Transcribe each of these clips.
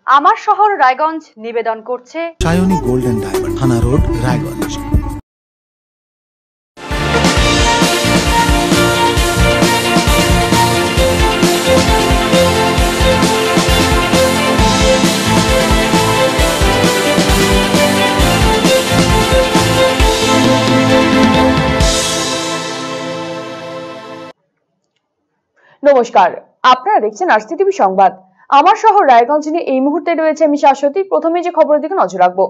আমার শহর রায়গঞ্জ নিবেদন করছে সায়নী গোল্ড এন্ড ডায়মন্ড, থানা রোড, রায়গঞ্জ। নমস্কার, আপনারা দেখছেন আরসিটিভি সংবাদ। আমার শহর রায়গঞ্জ নিয়ে এই মুহূর্তে রয়েছে আমি শাশ্বতী। প্রথমে যে খবরের দিকে নজর রাখবো।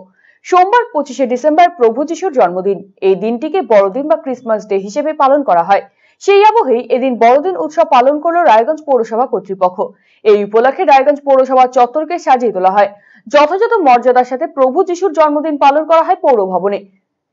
সোমবার 25শে ডিসেম্বর প্রভু যিশুর জন্মদিন। এই দিনটিকে বড়দিন বা ক্রিসমাস ডে হিসেবে পালন করা হয়। সেই আবহেই এদিন বড়দিন উৎসব পালন করলো রায়গঞ্জ পৌরসভা কর্তৃপক্ষ। এই উপলক্ষে রায়গঞ্জ পৌরসভা চত্বরকে সাজিয়ে তোলা হয়। যথাযথ মর্যাদার সাথে প্রভু যিশুর জন্মদিন পালন করা হয় পৌর ভবনে।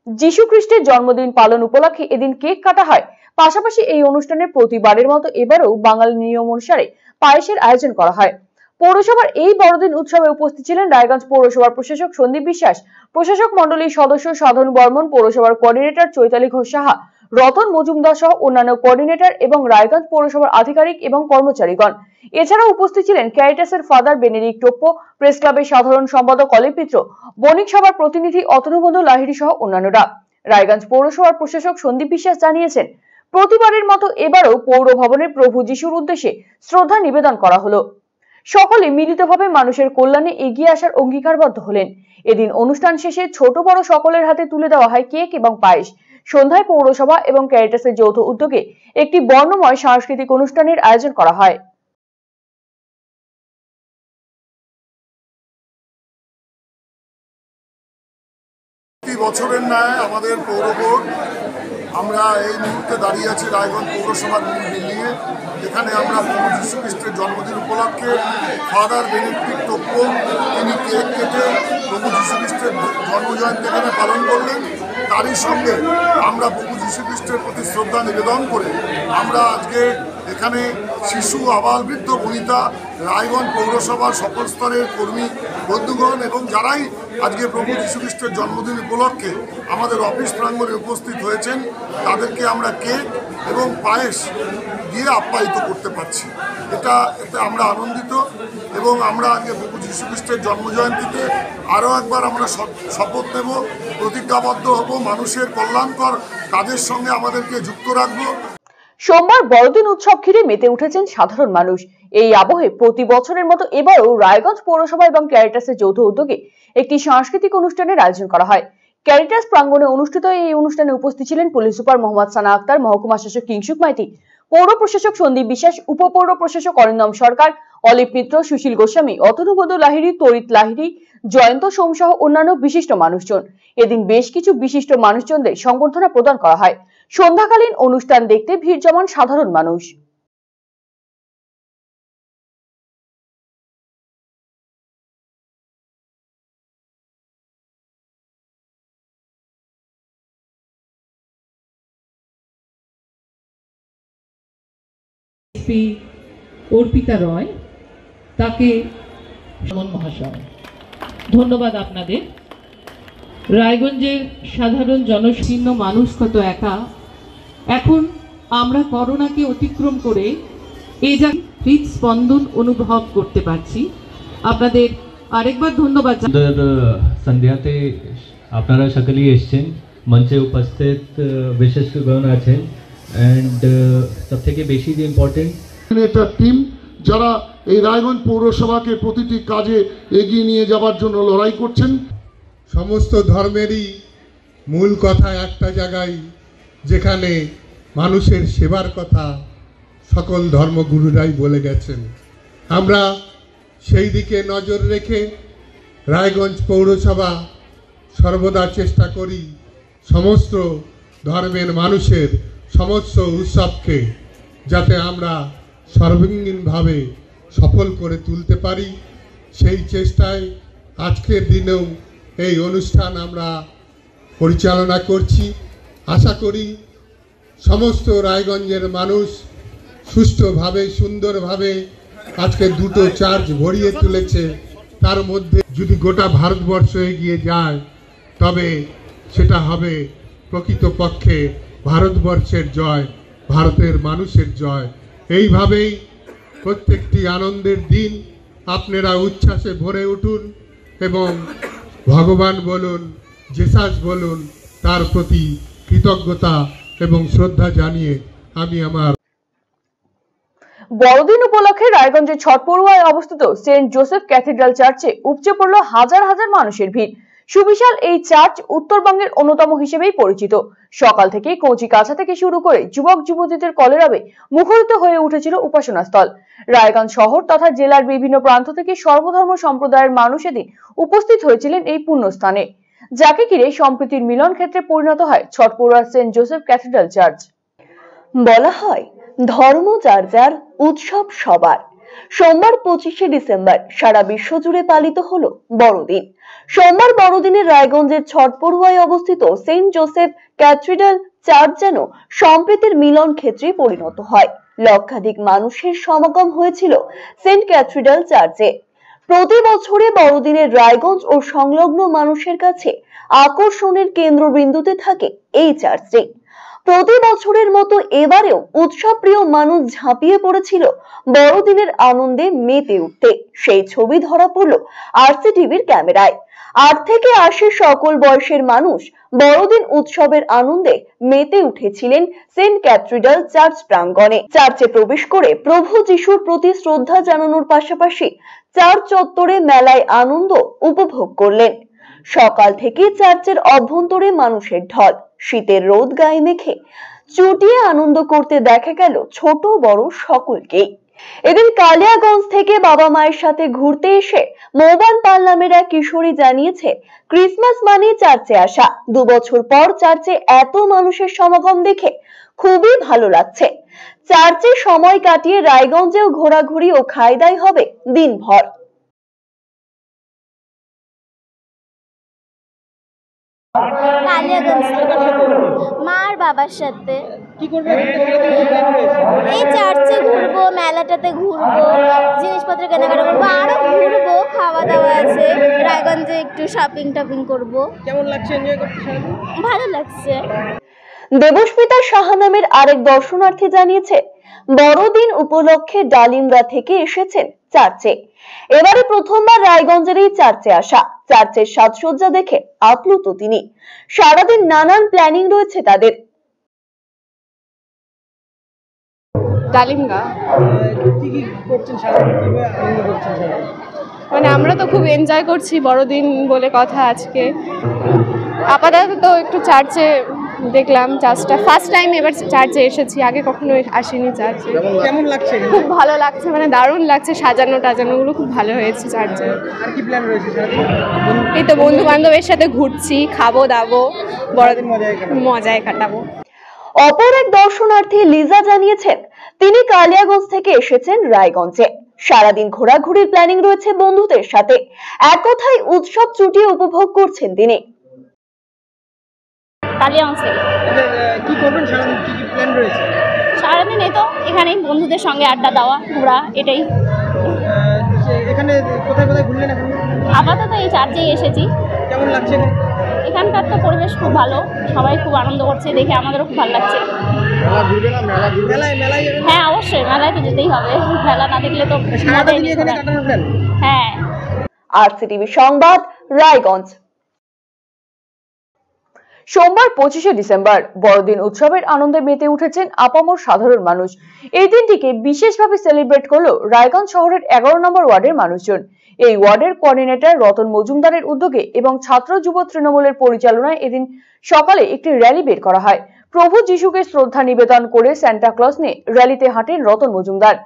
যিশু খ্রিস্টের জন্মদিন পালন উপলক্ষে এদিন কেক কাটা হয়। পাশাপাশি এই অনুষ্ঠানে প্রতিবারের মতো এবারও বাঙালি নিয়ম অনুসারে পায়েসের আয়োজন করা হয়। পৌরসভার এই বড়দিন উৎসবে উপস্থিত ছিলেন রায়গঞ্জ পৌরসভার প্রশাসক সন্দীপ বিশ্বাস, প্রশাসক মণ্ডলীর সদস্য সাধন বর্মন, পৌরসভার কোঅর্ডিনেটর চৈতালি ঘোষ সাহা, রতন মজুমদার সহ অন্যান্য কোঅর্ডিনেটর এবং রায়গঞ্জ পৌরসভার আধিকারিক এবং কর্মচারীগণ। এছাড়াও উপস্থিত ছিলেন ক্যারিটাসের ফাদার বেনেডিক্ট টোপ্পো, প্রেস ক্লাবের সাধারণ সম্পাদক অলিভ মিত্র, বণিক সভার প্রতিনিধি অতনুবন্ধু লাহিড়ী সহ অন্যান্যরা। রায়গঞ্জ পৌরসভার প্রশাসক সন্দীপ বিশ্বাস জানিয়েছেন, প্রতিবারের মতো এবারও পৌর ভবনের প্রভু যিশুর উদ্দেশ্যে শ্রদ্ধা নিবেদন করা হলো। সকলে মিলিতভাবে মানুষের কল্যাণে এগিয়ে আসার অঙ্গীকারবদ্ধ হলেন। এদিন অনুষ্ঠান শেষে ছোট বড় সকলের হাতে তুলে দেওয়া হয় কেক এবং পায়েস। সন্ধ্যায় পৌরসভা এবং ক্যারিটাসের যৌথ উদ্যোগে একটি বর্ণময় সাংস্কৃতিক অনুষ্ঠানের আয়োজন করা হয়। বছরের ন্যায় আমাদের পৌর বোর্ড আমরা এই মুহূর্তে দাঁড়িয়ে আছি রায়গঞ্জ পৌরসভার বিল্ডিংয়ে। এখানে আমরা প্রভু যীশু খ্রিস্টের জন্মদিন উপলক্ষে ফাদার বেনেডিক্ট টোপ্পো তিনি কেক কেটে প্রভু যীশু খ্রিস্টের জন্মজয়ন্তী এখানে পালন করলেন। তারই সঙ্গে আমরা প্রভু যীশু খ্রিস্টের প্রতি শ্রদ্ধা নিবেদন করে আমরা আজকে এখানে শিশু, আবাল, বৃদ্ধ, বনিতা, রায়গঞ্জ পৌরসভার সকল স্তরের কর্মী বন্ধুগণ এবং যারাই আজকে প্রভু যীশু খ্রিস্টের জন্মদিন উপলক্ষে আমাদের অফিস প্রাঙ্গণে উপস্থিত হয়েছেন তাদেরকে আমরা কেক এবং পায়েস দিয়ে আপ্যায়িত করতে পারছি। এতে আমরা আনন্দিত এবং আমরা আজকে প্রভু যীশু খ্রিস্টের জন্মজয়ন্তীতে আরও একবার আমরা শপথ নেব, প্রতিজ্ঞাবদ্ধ হব, মানুষের কল্যাণকর কাজের সঙ্গে আমাদেরকে যুক্ত রাখবো। সোমবার বড়দিন উৎসব ঘিরে মেতে উঠেছেন সাধারণ মানুষ। এই আবহে প্রতি বছরের মতো এবারও রায়গঞ্জ পৌরসভা এবং ক্যারিটাসের যৌথ উদ্যোগে একটি সাংস্কৃতিক অনুষ্ঠানের আয়োজন করা হয়। ক্যারিটাস প্রাঙ্গণে অনুষ্ঠিত এই অনুষ্ঠানে উপস্থিত ছিলেন পুলিশ সুপার মোহাম্মদ সানা আক্তার, মহকুমা শাসক কিংসুক মাইতি, পৌর প্রশাসক সন্দীপ বিশ্বাস, উপপৌর প্রশাসক অরিন্দম সরকার, অলিভ মিত্র, সুশীল গোস্বামী, অতনুবন্ধু লাহিড়ী, তরিত লাহিড়ী, জয়ন্ত সোম সহ অন্যান্য বিশিষ্ট মানুষজন। এদিন বেশ কিছু বিশিষ্ট মানুষজনদের সংবর্ধনা প্রদান করা হয়। সন্ধ্যাকালীন অনুষ্ঠান দেখতে ভিড় জমান সাধারণ মানুষ। অর্পিতা রয়, তাকে মহাশয় ধন্যবাদ আপনাদের। রায়গঞ্জের সাধারণ জনশীর্ণ মানুষ কত একা। এখন আমরা করোনাকে অতিক্রম করে এই যা হৃদস্পন্দন অনুভব করতে পারছি। আপনাদের আরেকবার ধন্যবাদ। সন্ধ্যাতে আপনারা সকলেই এসেছেন, মঞ্চে উপস্থিত বিশেষজ্ঞগণ আছেন এন্ড সবথেকে বেশি যে ইম্পর্টেন্ট একটা টিম যারা এই রায়গঞ্জ পৌরসভাকে প্রতিটি কাজে এগিয়ে নিয়ে যাওয়ার জন্য লড়াই করছেন। সমস্ত ধর্মেরই মূল কথা একটা জায়গায়, যেখানে মানুষের সেবার কথা সকল ধর্মগুরুরাই বলে গেছেন। আমরা সেই দিকে নজর রেখে রায়গঞ্জ পৌরসভা সর্বদা চেষ্টা করি সমস্ত ধর্মের মানুষের সমস্ত উৎসবকে যাতে আমরা সর্বাঙ্গীনভাবে সফল করে তুলতে পারি। সেই চেষ্টায় আজকের দিনেও এই অনুষ্ঠান আমরা পরিচালনা করছি। আশা করি সমস্ত রায়গঞ্জের মানুষ সুষ্ঠুভাবে, সুন্দরভাবে আজকে দুটো চার্চ ভরিয়ে তুলেছে। তার মধ্যে যদি গোটা ভারতবর্ষ এগিয়ে যায় তবে সেটা হবে প্রকৃতপক্ষে ভারতবর্ষের জয়, ভারতের মানুষের জয়। এইভাবেই প্রত্যেকটি আনন্দের দিন আপনারা উচ্ছ্বাসে ভরে উঠুন এবং ভগবান বলুন, জেসাস বলুন, তার প্রতি কৃতজ্ঞতা এবং শ্রদ্ধা জানিয়ে আমি আমার বড়দিন উপলক্ষে রায়গঞ্জের ছটপড়ুয়ায় অবস্থিত সেন্ট জোসেফ ক্যাথিড্রাল চার্চে উপচে পড়ল হাজার হাজার মানুষের ভিড়। সুবিশাল এই চার্চ উত্তরবঙ্গের অন্যতম হিসেবেই পরিচিত। সকাল থেকে কচি কাছা থেকে শুরু করে যুবক যুবতীদের কলেরাবে মুখরিত হয়ে উঠেছিল উপাসনা স্থল। রায়গঞ্জ শহর তথা জেলার বিভিন্ন প্রান্ত থেকে সর্বধর্ম সম্প্রদায়ের মানুষ এদিন উপস্থিত হয়েছিলেন এই পুণ্যস্থানে, যাকে ঘিরে সম্প্রীতির মিলন ক্ষেত্রে পরিণত হয় ছটপড়ুয়া সেন্ট জোসেফ ক্যাথিড্রাল চার্চ। বলা হয় ধর্ম যার যার, উৎসব সবার। সোমবার 25শে ডিসেম্বর সারা বিশ্ব জুড়ে পালিত হলো বড়দিন। সোমবার বড়দিনে রায়গঞ্জের ছটপড়ুয়ায় অবস্থিত সেন্ট জোসেফ ক্যাথিড্রাল চার্চ যেন সম্প্রীতির মিলন ক্ষেত্রে পরিণত হয়। লক্ষাধিক মানুষের সমাগম হয়েছিল সেন্ট ক্যাথিড্রাল চার্চে। প্রতি বছরে বড়দিনের রায়গঞ্জ ও সংলগ্ন মানুষের কাছে আকর্ষণের কেন্দ্রবিন্দুতে থাকে এই চার্চটি। প্রতি বছরের মতো এবারেও উৎসব প্রিয় মানুষ ঝাঁপিয়ে পড়েছিল বড়দিনের আনন্দে মেতে উঠতে। সেই ছবি ধরা পড়ল আরসিটিভির ক্যামেরায়। 8 থেকে 80 সকল বয়সের মানুষ বড়দিন উৎসবের আনন্দে মেতে উঠেছিলেন সেন্ট ক্যাথিড্রাল চার্চ প্রাঙ্গণে। চার্চে প্রবেশ করে প্রভু যিশুর প্রতি শ্রদ্ধা জানানোর পাশাপাশি চার্চ চত্বরে মেলায় আনন্দ উপভোগ করলেন। সকাল থেকে চার্চের অভ্যন্তরে মানুষের ঢল। শীতের রোদ গায়ে মেখে চুটিয়ে আনন্দ করতে দেখা গেল ছোট বড় সকলকেই। এদিন কালিয়াগঞ্জ থেকে বাবা মায়ের সাথে ঘুরতে এসে মৌবান পাল নামের এক কিশোরী জানিয়েছে, ক্রিসমাস মানে চার্চে আসা। 2 বছর পর চার্চে এত মানুষের সমাগম দেখে খুবই ভালো লাগছে। চার্চে সময় কাটিয়ে রায়গঞ্জেও ঘোরাঘুরি ও খাই দাই হবে দিনভর। কালিয়াগঞ্জ মা আর বাবার সাথে। কি করবে? এই চার্চে ঘুরবো, মেলাটাতে ঘুরবো, জিনিসপত্র কেনাকাটা করবো, আরো ঘুরবো, খাওয়া দাওয়া আছে, রায়গঞ্জে একটু শপিং টপিং করবো। কেমন লাগছে এনজয় করতে? ভালো লাগছে। দেবস্মিতা সাহা নামের আরেক দর্শনার্থী জানিয়েছে, বড়দিন উপলক্ষে ডালিমগা থেকে এসেছেন চার্চে। এবারে প্রথমবার রায়গঞ্জের এই চার্চে আসা। চার্চের সাজসজ্জা দেখে আপ্লুত তিনি। সারাদিন নানান প্ল্যানিং রয়েছে তাদের। ডালিমগা কি কি করছেন সারাদিন, কিভাবে আনন্দ করছেন সারাদিন? মানে আমরা তো খুব এনজয় করছি, বড়দিন বলে কথা আজকে। আপাতত তো একটু চার্চে দেখলাম, চার্চটা ফার্স্ট টাইম এবার চার্চে এসেছি, আগে কখনো আসিনি চার্চে। কেমন লাগছে? খুব ভালো লাগছে, মানে দারুণ লাগছে, সাজানো টাজানোগুলো খুব ভালো হয়েছে চার্চে। আর কি প্ল্যান রয়েছে সারাদিন? এই তো বন্ধু বান্ধবের সাথে ঘুরছি, খাবো দাবো, বড়দিন মজায় কাটাবো। অপর এক দর্শনার্থী লিজা জানিয়েছেন, তিনি কালিয়াগঞ্জ থেকে এসেছেন রায়গঞ্জে। সারাদিন ঘোরাঘুরির প্ল্যানিং রয়েছে বন্ধুদের সাথে। এক কথায় উৎসব চুটিয়ে উপভোগ করছেন তিনি। কালিয়াগঞ্জ থেকে। কি করবেন সারাদিন, কি কি প্ল্যান রয়েছে? সারাদিন এই তো এখানেই বন্ধুদের সঙ্গে আড্ডা দেওয়া, ঘোরা, এটাই। এখানে কোথায় কোথায় ঘুরলেন এখন? আপাতত এই চার্চেই এসেছি। কেমন লাগছে? এখানকার তো পরিবেশ খুব ভালো, সবাই খুব আনন্দ করছে, দেখে আমাদেরও খুব ভালো লাগছে। মেলায় যাবেন? হ্যাঁ অবশ্যই, মেলায় তো যেতেই হবে, মেলা না দেখলে তো। সারাদিন এখানে কাটানোর প্ল্যান? হ্যাঁ। আরসিটিভি সংবাদ, রায়গঞ্জ। সোমবার 25শে ডিসেম্বর বড়দিন উৎসবের আনন্দে মেতে উঠেছেন আপামর সাধারণ মানুষ। এই দিনটিকে বিশেষভাবে সেলিব্রেট করলো রায়গঞ্জ শহরের 11 নম্বর ওয়ার্ডের মানুষজন। এই ওয়ার্ডের কোঅর্ডিনেটর রতন মজুমদারের উদ্যোগে এবং ছাত্র যুব তৃণমূলের পরিচালনায় এদিন সকালে একটি র্যালি বের করা হয়। প্রভু যিশুকে শ্রদ্ধা নিবেদন করে সান্টা ক্লজ নিয়ে র্যালিতে হাঁটেন রতন মজুমদার।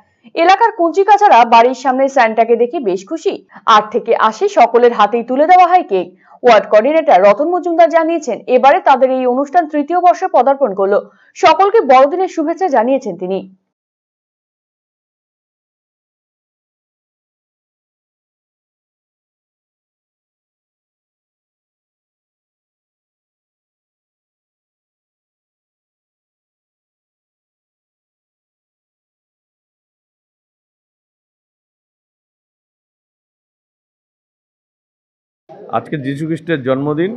এলাকার কুঞ্চিকাচারা বাড়ির সামনে সান্টাকে দেখে বেশ খুশি। 8 থেকে 80 সকলের হাতেই তুলে দেওয়া হয় cake. Word coordinator Ratan Majumdar জানিয়েছেন, এবারে তাদের এই অনুষ্ঠান 3য় বর্ষে পদার্পণ করলো। সকলকে বড়দিনের শুভেচ্ছা জানিয়েছেন তিনি। আজকে যীশু খ্রিস্টের জন্মদিন,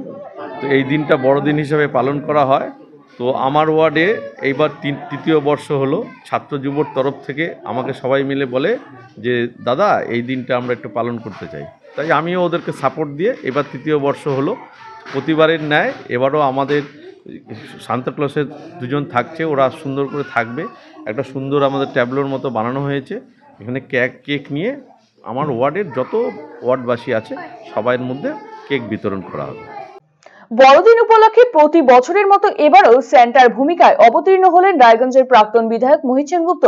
তো এই দিনটা বড়দিন হিসেবে পালন করা হয়। তো আমার ওয়ার্ডে এইবার তৃতীয় বর্ষ হলো, ছাত্র যুবর তরফ থেকে আমাকে সবাই মিলে বলে যে দাদা এই দিনটা আমরা একটু পালন করতে চাই, তাই আমিও ওদেরকে সাপোর্ট দিয়ে এবার তৃতীয় বর্ষ হলো। প্রতিবারের ন্যায় এবারও আমাদের সান্তাক্লজের দুজন থাকছে, ওরা সুন্দর করে থাকবে। একটা সুন্দর আমাদের ট্যাবলোর মতো বানানো হয়েছে, এখানে কেক নিয়ে আমার ওয়ার্ডের যত ওয়ার্ডবাসী আছে সবাইয়ের মধ্যে কেক বিতরণ করা হবে। বড়দিন উপলক্ষে প্রতি বছরের মতো এবারও সেন্টার ভূমিকায় অবতীর্ণ হলেন রায়গঞ্জের প্রাক্তন বিধায়ক মোহিত সেনগুপ্ত।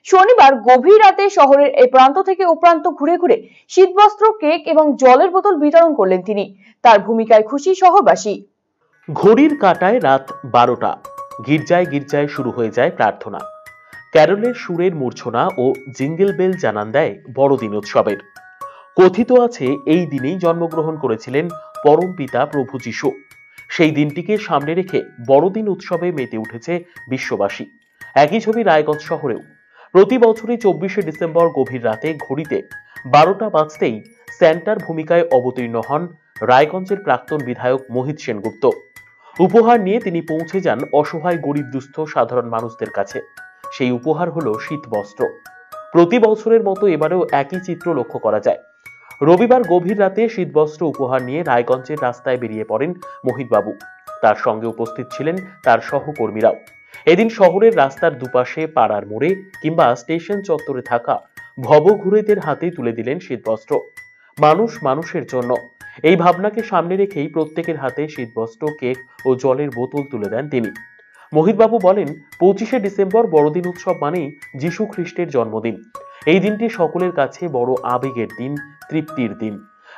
শনিবার গভীর রাতে শহরের এই প্রান্ত থেকে ও প্রান্ত ঘুরে ঘুরে শীতবস্ত্র, কেক এবং জলের বোতল বিতরণ করলেন তিনি। তার ভূমিকায় খুশি শহরবাসী। ঘড়ির কাঁটায় রাত 12টা, গির্জায় গির্জায় শুরু হয়ে যায় প্রার্থনা। ক্যারলের সুরের মূর্ছনা ও জিঙ্গেল বেল জানান দেয় বড়দিন উৎসবের। কথিত আছে এই দিনেই জন্মগ্রহণ করেছিলেন পরম পিতা প্রভু যিশু। সেই দিনটিকে সামনে রেখে বড়দিন উৎসবে মেতে উঠেছে বিশ্ববাসী। একই ছবি রায়গঞ্জ শহরেও। প্রতি বছরই 24শে ডিসেম্বর গভীর রাতে ঘড়িতে 12টা বাজতেই সেন্টার ভূমিকায় অবতীর্ণ হন রায়গঞ্জের প্রাক্তন বিধায়ক মোহিত সেনগুপ্ত। উপহার নিয়ে তিনি পৌঁছে যান অসহায় গরিব দুস্থ সাধারণ মানুষদের কাছে। সেই উপহার হলো শীতবস্ত্র। প্রতি বছরের মতো এবারেও একই চিত্র লক্ষ্য করা যায়। রবিবার গভীর রাতে শীতবস্ত্র উপহার নিয়ে রায়গঞ্জের রাস্তায় বেরিয়ে পড়েন মোহিতবাবু। তার সঙ্গে উপস্থিত ছিলেন তার সহকর্মীরাও। এদিন শহরের রাস্তার দুপাশে, পাড়ার মোড়ে কিংবা স্টেশন চত্বরে থাকা ভবঘুরেদের হাতে তুলে দিলেন শীতবস্ত্র। মানুষ মানুষের জন্য, এই ভাবনাকে সামনে রেখেই প্রত্যেকের হাতে শীতবস্ত্র, কেক ও জলের বোতল তুলে দেন তিনি। মোহিতবাবু বলেন, 25শে ডিসেম্বর বড়দিন উৎসব মানেই যীশু খ্রিস্টের জন্মদিন। এই দিনটি সকলের কাছে বড় আবেগের দিন, তৃপ্তির দিন।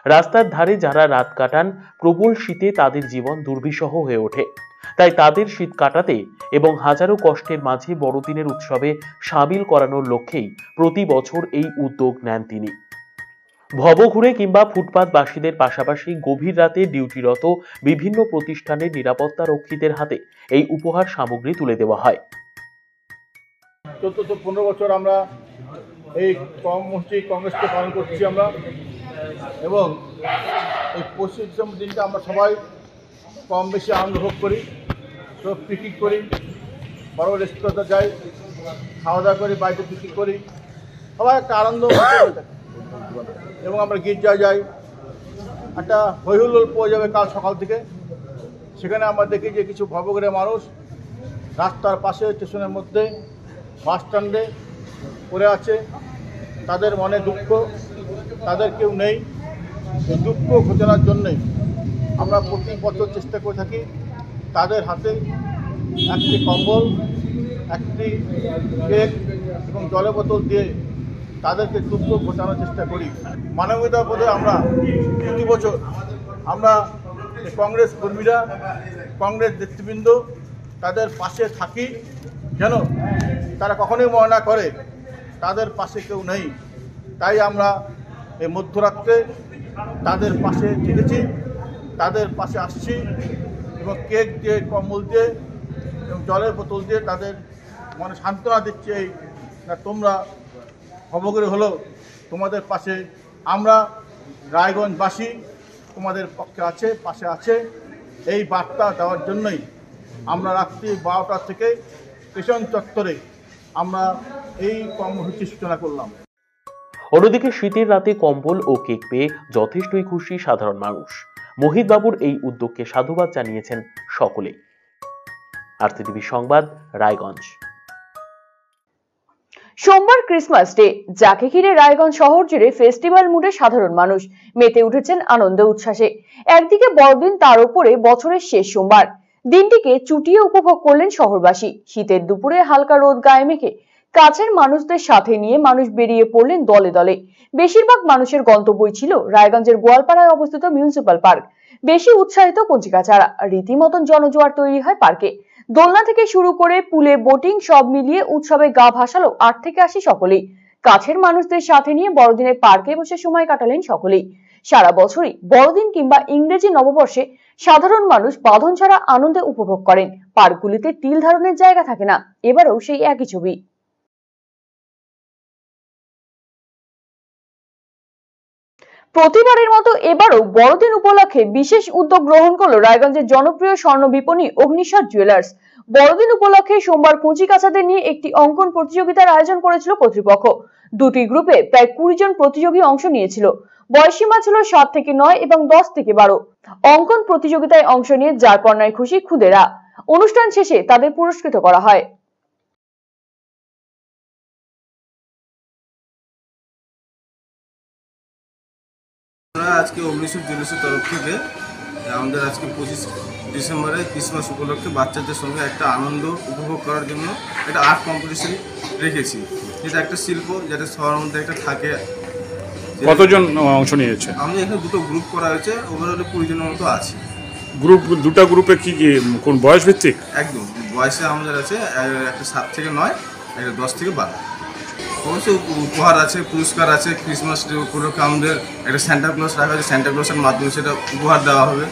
রাস্তার ধারে যারা রাত কাটান, প্রবল শীতে তাদের জীবন দুর্বিষহ হয়ে ওঠে। তাই তাদের শীত কাটাতে এবং হাজারো কষ্টের মাঝে বড়দিনের উৎসবে সামিল করানোর লক্ষ্যেই প্রতি বছর এই উদ্যোগ নেন তিনি। ভবঘুরে কিংবা ফুটপাতবাসীদের পাশাপাশি গভীর রাতে ডিউটিরত বিভিন্ন প্রতিষ্ঠানের নিরাপত্তা রক্ষীদের হাতে এই উপহার সামগ্রী তুলে দেওয়া হয়। 14-15 বছর আমরা এই কর্মসূচি কংগ্রেসকে পালন করছি আমরা, এবং এই 25শে ডিসেম্বর দিনটা আমরা সবাই কম বেশি আনন্দ ভোগ করি, সব পিকনিক করি, বড় রেস্টুরেন্টে যাই, খাওয়া দাওয়া করি, বাড়িতে পিকনিক করি, সবাই একটা আনন্দ এবং আমরা গির্জায় যাই। একটা হৈহুল্লোড় পড়ে যাবে কাল সকাল থেকে। সেখানে আমরা দেখি যে কিছু ভবঘুরে মানুষ রাস্তার পাশে, স্টেশনের মধ্যে, বাস স্ট্যান্ডে পড়ে আছে। তাদের মনে দুঃখ, তাদের কেউ নেই। এই দুঃখ ঘোচানোর জন্যই আমরা প্রতি বছর চেষ্টা করে থাকি তাদের হাতে একটি কম্বল, একটি কেক এবং জলের বোতল দিয়ে তাদেরকে দুঃখ ঘোচানোর চেষ্টা করি। মানবতার পথে আমরা প্রতি বছর আমরা কংগ্রেস কর্মীরা, কংগ্রেস নেতৃবৃন্দ তাদের পাশে থাকি, যেন তারা কখনোই মনে না করে তাদের পাশে কেউ নেই। তাই আমরা এই মধ্যরাত্রে তাদের পাশে থেকেছি, তাদের পাশে আসছি এবং কেক দিয়ে, কম্বল দিয়ে এবং জলের বোতল দিয়ে তাদের মনে সান্ত্বনা দিচ্ছি। এই না, তোমরা ভবঘুরে হলো, তোমাদের পাশে আমরা রায়গঞ্জবাসী তোমাদের পক্ষে আছে, পাশে আছে। এই বার্তা দেওয়ার জন্যই আমরা রাত্রি 12টা থেকে স্টেশন চত্বরে আমরা এই কর্মসূচির সূচনা করলাম। অন্যদিকে শীতের রাতে কম্বল ও কেক পেয়ে যথেষ্টই খুশি সাধারণ মানুষ। মোহিতবাবুর এই উদ্যোগকে সাধুবাদ জানিয়েছেন সকলেই। আরসিটিভি সংবাদ, রায়গঞ্জ। সোমবার ক্রিসমাস ডে, যাকে ঘিরে রায়গঞ্জ শহর জুড়ে ফেস্টিভ্যাল মুডে সাধারণ মানুষ মেতে উঠেছেন আনন্দ উচ্ছ্বাসে। একদিকে বড়দিন, তার উপরে বছরের শেষ সোমবার। দিনটিকে চুটিয়ে উপভোগ করলেন শহরবাসী। শীতের দুপুরে হালকা রোদ গায়ে মেখে কাছের মানুষদের সাথে নিয়ে মানুষ বেরিয়ে পড়লেন দলে দলে। বেশিরভাগ মানুষের গন্তব্যই ছিল রায়গঞ্জের গোয়ালপাড়ায় অবস্থিত মিউনিসিপাল পার্ক। বেশি উৎসাহিত কঞ্চিকাচারা, রীতিমতন জনজোয়ার তৈরি হয় পার্কে। দোলনা থেকে শুরু করে পুলে বোটিং, সব মিলিয়ে উৎসবে গা ভাসালো 8 থেকে 80 সকলেই। কাছের মানুষদের সাথে নিয়ে বড়দিনের পার্কে বসে সময় কাটালেন সকলেই। সারা বছরই বড়দিন কিংবা ইংরেজি নববর্ষে সাধারণ মানুষ বাঁধন ছাড়া আনন্দে উপভোগ করেন। পার্কগুলিতে তিল ধারণের জায়গা থাকে না। এবারও সেই একই ছবি। প্রতিবারের মতো এবারও বড়দিন উপলক্ষে বিশেষ উদ্যোগ গ্রহণ করলো রায়গঞ্জের জনপ্রিয় স্বর্ণ বিপণী অগ্নিশ্বর জুয়েলার্স। বড়দিন উপলক্ষে সোমবার কচিকাঁচাদের নিয়ে একটি অঙ্কন প্রতিযোগিতার আয়োজন করেছিল কর্তৃপক্ষ। দুটি গ্রুপে প্রায় 20 জন প্রতিযোগী অংশ নিয়েছিল। বয়সীমা ছিল 7 থেকে 9 এবং 10 থেকে 12। অঙ্কন প্রতিযোগিতায় অংশ নিয়ে যার পর্নায় খুশি খুদেরা। অনুষ্ঠান শেষে তাদের পুরস্কৃত করা হয়। আজকে অগ্নিশূর জুয়েলার্সের তরফ থেকে আমাদের আজকে 25 ডিসেম্বরে ক্রিসমাস উপলক্ষে বাচ্চাদের সঙ্গে একটা আনন্দ উপভোগ করার জন্য একটা আর্ট কম্পিটিশন রেখেছি, যেটা একটা শিল্প, যেটা সবার মধ্যে একটা থাকে। কতজন অংশ নিয়েছে? আমাদের এখানে দুটো গ্রুপ করা হয়েছে, ওভারঅলে 20 জনের মতো আছে। দুটা গ্রুপে কি কোন বয়স ভিত্তিক? একদম বয়সে আমাদের আছে একটা 7 থেকে 9, একটা 10 থেকে 12। অবশ্যই উপহার আছে, পুরস্কার আছে। ক্রিসমাস উপলক্ষে আমাদের একটা সান্টা ক্লজ রাখা আছে, সান্টা ক্লজের মাধ্যমে সেটা উপহার দেওয়া হবে।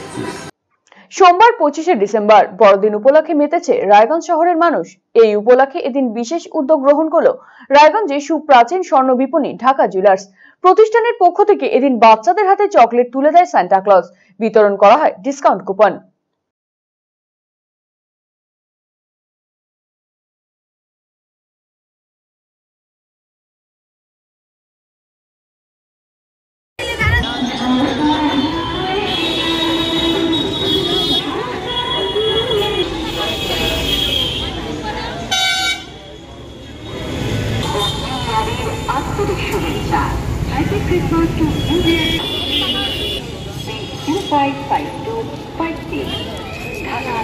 সোমবার 25শে ডিসেম্বর বড়দিন উপলক্ষে মেতেছে রায়গঞ্জ শহরের মানুষ। এই উপলক্ষে এদিন বিশেষ উদ্যোগ গ্রহণ করলো রায়গঞ্জে সুপ্রাচীন স্বর্ণ বিপণী ঢাকা জুয়েলার্স। প্রতিষ্ঠানের পক্ষ থেকে এদিন বাচ্চাদের হাতে চকলেট তুলে দেয় সান্টা ক্লজ। বিতরণ করা হয় discount coupon. Happy Christmas to India. 255256 Dhaka.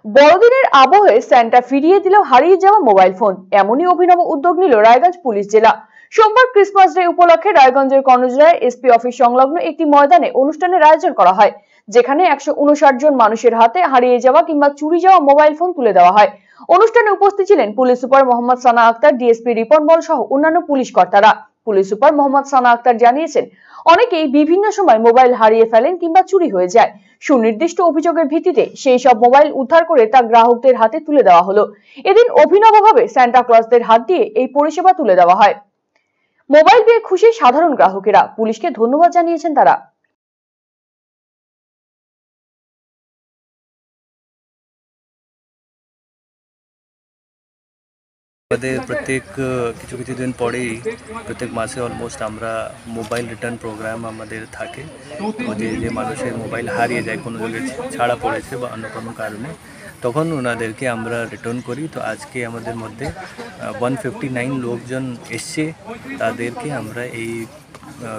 বড়দিনের আবহে স্যান্টা ফিরিয়ে দিল হারিয়ে যাওয়া মোবাইল ফোন। এমনই অভিনব উদ্যোগ নিল রায়গঞ্জ পুলিশ জেলা। সোমবার ক্রিসমাস ডে উপলক্ষে রায়গঞ্জের কর্ণজোড়ায় এসপি অফিস সংলগ্ন একটি ময়দানে অনুষ্ঠানের আয়োজন করা হয়, যেখানে 159 জন মানুষের হাতে হারিয়ে যাওয়া কিংবা চুরি যাওয়া মোবাইল ফোন তুলে দেওয়া হয়। অনুষ্ঠানে উপস্থিত ছিলেন পুলিশ সুপার মোহাম্মদ সানা আক্তার, ডিএসপি রিপন বল সহ অন্যান্য পুলিশ কর্তারা। পুলিশ সুপার মোহাম্মদ সানা আক্তার জানিয়েছেন, অনেকেই বিভিন্ন সময় মোবাইল হারিয়ে ফেলেন কিংবা চুরি হয়ে যায়। সুনির্দিষ্ট অভিযোগের ভিত্তিতে সেই সব মোবাইল উদ্ধার করে তা গ্রাহকদের হাতে তুলে দেওয়া হলো। এদিন অভিনবভাবে সান্টা ক্লজদের হাত দিয়ে এই পরিষেবা তুলে দেওয়া হয়। মোবাইল পেয়ে খুশি সাধারণ গ্রাহকেরা। পুলিশকে ধন্যবাদ জানিয়েছেন তারা। আমাদের প্রত্যেক কিছু কিছু দিন পরেই প্রত্যেক মাসে অলমোস্ট আমরা মোবাইল রিটার্ন প্রোগ্রাম আমাদের থাকে। তো যে মানুষের মোবাইল হারিয়ে যায়, কোনো জায়গায় ছাড়া পড়েছে বা অন্য কোনো কারণে, তখন ওনাদেরকে আমরা রিটার্ন করি। তো আজকে আমাদের মধ্যে 159 লোকজন এসছে, তাদেরকে আমরা এই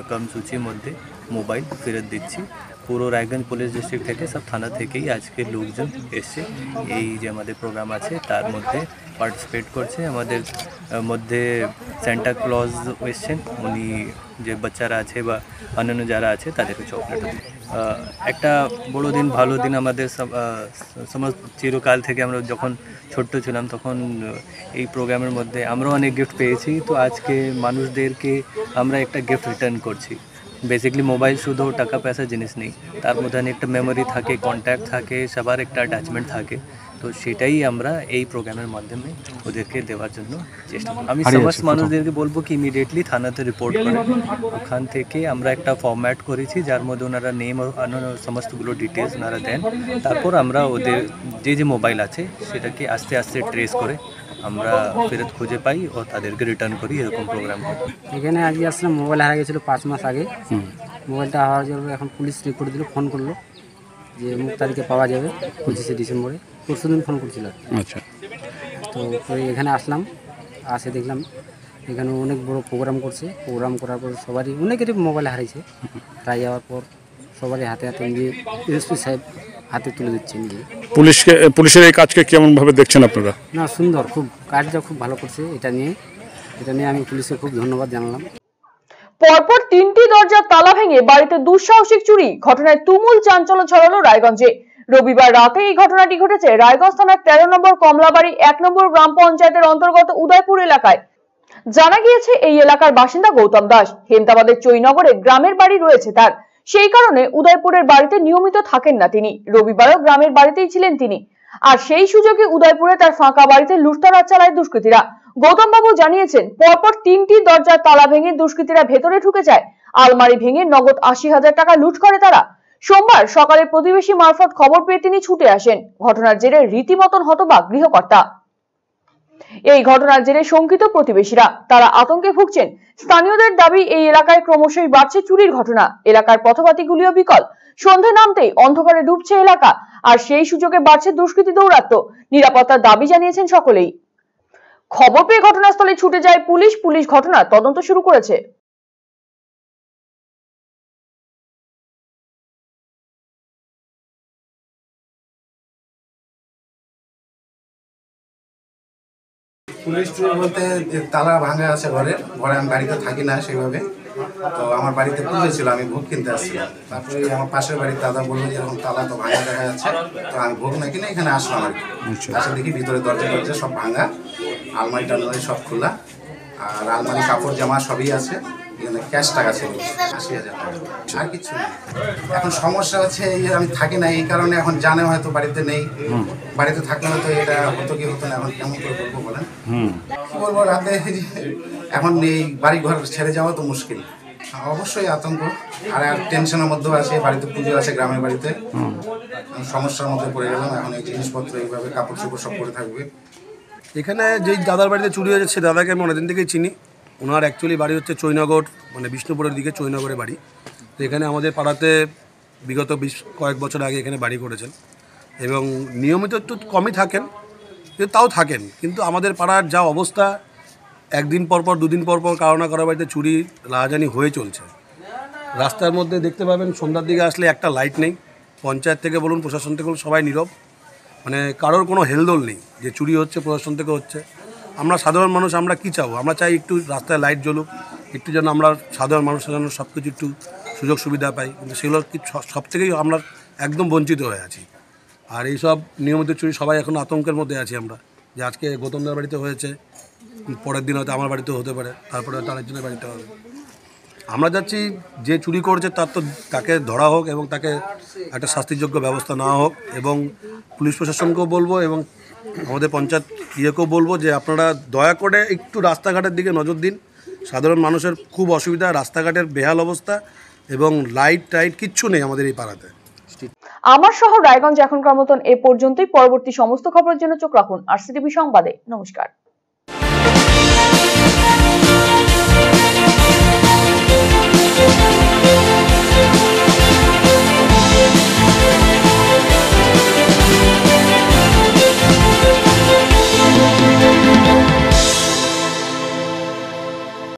কর্মসূচির মধ্যে মোবাইল ফেরত দিচ্ছি। পুরো রায়গঞ্জ পুলিশ ডিস্ট্রিক্ট থেকে, সব থানা থেকেই আজকে লোকজন এসছে এই যে আমাদের প্রোগ্রাম আছে তার মধ্যে পার্টিসিপেট করছে। আমাদের মধ্যে সান্টা ক্লজ এসছেন, উনি যে বাচ্চারা আছে বা অন্যান্য যারা আছে তাদেরকে চকলেট একটা বড় দিন, ভালো দিন। আমাদের সমস্ত চিরকাল থেকে আমরা যখন ছোট্ট ছিলাম তখন এই প্রোগ্রামের মধ্যে আমরাও অনেক গিফট পেয়েছি। তো আজকে মানুষদেরকে আমরা একটা গিফট রিটার্ন করছি। বেসিক্যালি মোবাইল শুধু টাকা পয়সা জিনিস নেই, তার মধ্যে একটা মেমোরি থাকে, কন্ট্যাক্ট থাকে, সবার একটা অ্যাটাচমেন্ট থাকে। তো সেটাই আমরা এই প্রোগ্রামের মাধ্যমে ওদেরকে দেওয়ার জন্য চেষ্টা করি। আমি সমস্ত মানুষদেরকে বলবো কি ইমিডিয়েটলি থানাতে রিপোর্ট করে। ওখান থেকে আমরা একটা ফরম্যাট করেছি যার মধ্যে ওনারা নেম ও অন্যান্য সমস্তগুলো ডিটেলস ওনারা দেন। তারপর আমরা ওদের যে মোবাইল আছে সেটাকে আস্তে আস্তে ট্রেস করে আমরা ফেরত খুঁজে পাই ও তাদেরকে রিটার্ন করি। এরকম প্রোগ্রাম এখানে আজকে আসলাম, মোবাইল হারা গেছিলো 5 মাস আগে। মোবাইলটা হারার জন্য এখন পুলিশ রিপোর্ট দিল, ফোন করলো যে অমুক তারিখে পাওয়া যাবে 25শে ডিসেম্বরে। পরশু দিন ফোন করছিল। আচ্ছা, তো এখানে আসলাম, আসে দেখলাম এখানে অনেক বড় প্রোগ্রাম করছে। প্রোগ্রাম করার পর সবারই অনেকেরই মোবাইল হারিয়েছে। হারিয়ে যাওয়ার পর সবারই হাতে হাতে নিয়ে এসপি সাহেব হাতে তুলে দিচ্ছেন। পুলিশের এই কাজকে কেমনভাবে দেখছেন আপনারা? না, সুন্দর, খুব কাজটা খুব ভালো করছে। এটা নিয়ে আমি পুলিশকে খুব ধন্যবাদ জানালাম। পরপর 3টি দরজার তালা ভেঙে বাড়িতে দুঃসাহসিক চুরি, ঘটনায় তুমুল চাঞ্চল্য ছড়ালো রায়গঞ্জে। রবিবার রাতে এই ঘটনাটি ঘটেছে রায়গঞ্জ থানার 13 নম্বর কমলাবাড়ি 1 নম্বর গ্রাম পঞ্চায়েতের অন্তর্গত উদয়পুর এলাকায়। জানা গিয়েছে এই এলাকার বাসিন্দা গৌতম দাস। হেমতাবাদের চৈনগরে গ্রামের বাড়ি রয়েছে তার। সেই কারণে উদয়পুরের বাড়িতে নিয়মিত থাকেন না তিনি। রবিবারও গ্রামের বাড়িতেই ছিলেন তিনি। আর সেই সুযোগে উদয়পুরে তার ফাঁকা বাড়িতে লুটতরাজ চালায় দুষ্কৃতীরা। গৌতম বাবু জানিয়েছেন, পরপর 3টি দরজার তালা ভেঙে দুষ্কৃতীরা ভেতরে ঢুকে যায়। আলমারি ভেঙে নগদ 80,000 টাকা লুট করে তারা। সোমবার সকালে প্রতিবেশী মারফত খবর পেয়ে তিনি ছুটে আসেন। ঘটনার জেরে রীতিমতন হতবাক গৃহকর্তা। এই ঘটনার জেরে শঙ্কিত প্রতিবেশীরা, তারা আতঙ্কে ভুগছেন। স্থানীয়দের দাবি, এই এলাকায় ক্রমশই বাড়ছে চুরির ঘটনা। এলাকার পথবাতিগুলিও বিকল। সন্ধে নামতেই অন্ধকারে ডুবছে এলাকা, আর সেই সুযোগে বাড়ছে দুষ্কৃতী দৌরাত্ম্য। নিরাপত্তার দাবি জানিয়েছেন সকলেই। খবর পেয়ে ঘটনাস্থলে ছুটে যায় পুলিশ ঘটনার তদন্ত শুরু করেছে। পুলিশ টুলি বলতে তালা ভাঙা আছে ঘরে আমি বাড়িতে থাকি না সেভাবে। তো আমার বাড়িতে পুজো ছিল, আমি ভোগ কিনতে আসছিলাম। তারপরে আমার পাশের বাড়ির দাদা বললো যে এরকম তালা তো ভাঙা দেখা যাচ্ছে। তো আমি ভোগ না কিনে এখানে আসলাম আর কি। আসে দেখি ভিতরে দরজা সব ভাঙা, আলমারি টালমারি সব খোলা, আর আলমারি কাপড় জামা সবই আছে। এখানে ক্যাশ টাকা ছিল 80,000 টাকা, আর কিছু নেই। এখন সমস্যা হচ্ছে এই আমি থাকি না, এই কারণে এখন জানে হয়তো বাড়িতে নেই। বাড়িতে থাকলে হয়তো এটা হতো কি হতো না, এখন কেমন করে বলবো বলেন? কি বলবো, রাতে এখন এই বাড়ি ঘর ছেড়ে যাওয়া তো মুশকিল। অবশ্যই আতঙ্ক আর টেনশনের মধ্যেও আছে। বাড়িতে পুজো আছে গ্রামের বাড়িতে, সমস্যার মধ্যে পড়ে গেলাম। এখন এই জিনিসপত্র এইভাবে কাপড় চোপড় সব পরে থাকবে। এখানে যেই দাদার বাড়িতে চুরি হয়েছে সে দাদাকে আমি অনেকদিন থেকেই চিনি। ওনার অ্যাকচুয়ালি বাড়ি হচ্ছে চৈনগর, মানে বিষ্ণুপুরের দিকে চৈনগরে বাড়ি। তো এখানে আমাদের পাড়াতে বিগত কয়েক বছর আগে এখানে বাড়ি করেছেন এবং নিয়মিত একটু কমই থাকেন, কিন্তু তাও থাকেন। কিন্তু আমাদের পাড়ার যা অবস্থা, একদিন পরপর দুদিন পরপর কারো না কারো বাড়িতে চুরি রাহাজানি হয়ে চলছে। রাস্তার মধ্যে দেখতে পাবেন সন্ধ্যার দিকে আসলে একটা লাইট নেই। পঞ্চায়েত থেকে বলুন, প্রশাসন থেকে বলুন, সবাই নীরব। মানে কারোর কোনো হেলদোল নেই যে চুরি হচ্ছে, প্রশাসন থেকে হচ্ছে। আমরা সাধারণ মানুষ, আমরা কী চাবো? আমরা চাই একটু রাস্তায় লাইট জ্বলুক, একটু যেন আমরা সাধারণ মানুষের জন্য সব কিছু একটু সুযোগ সুবিধা পাই। কিন্তু সেগুলো কি সব থেকেই আমরা একদম বঞ্চিত হয়ে আছি। আর এইসব নিয়মিত চুরি সবাই এখন আতঙ্কের মধ্যে আছি আমরা, যে আজকে গৌতমদার বাড়িতে হয়েছে, পরের দিন হয়তো আমার বাড়িতেও হতে পারে, তারপরে হয়তো আরেকজনের বাড়িতে হবে। আমরা যাচ্ছি যে চুরি করেছে তাকে ধরা হোক এবং তাকে একটা শাস্তিযোগ্য ব্যবস্থা নেওয়া হোক। এবং পুলিশ প্রশাসনকেও বলবো এবং আমাদের পঞ্চায়েত ইয়েকেও বলবো যে আপনারা দয়া করে একটু রাস্তাঘাটের দিকে নজর দিন। সাধারণ মানুষের খুব অসুবিধা, রাস্তাঘাটের বেহাল অবস্থা এবং লাইট টাইট কিচ্ছু নেই আমাদের এই পাড়াতে। আমার শহর রায়গঞ্জ এখনকার মতন এ পর্যন্তই। পরবর্তী সমস্ত খবরের জন্য চোখ রাখুন RCTV সংবাদে। নমস্কার।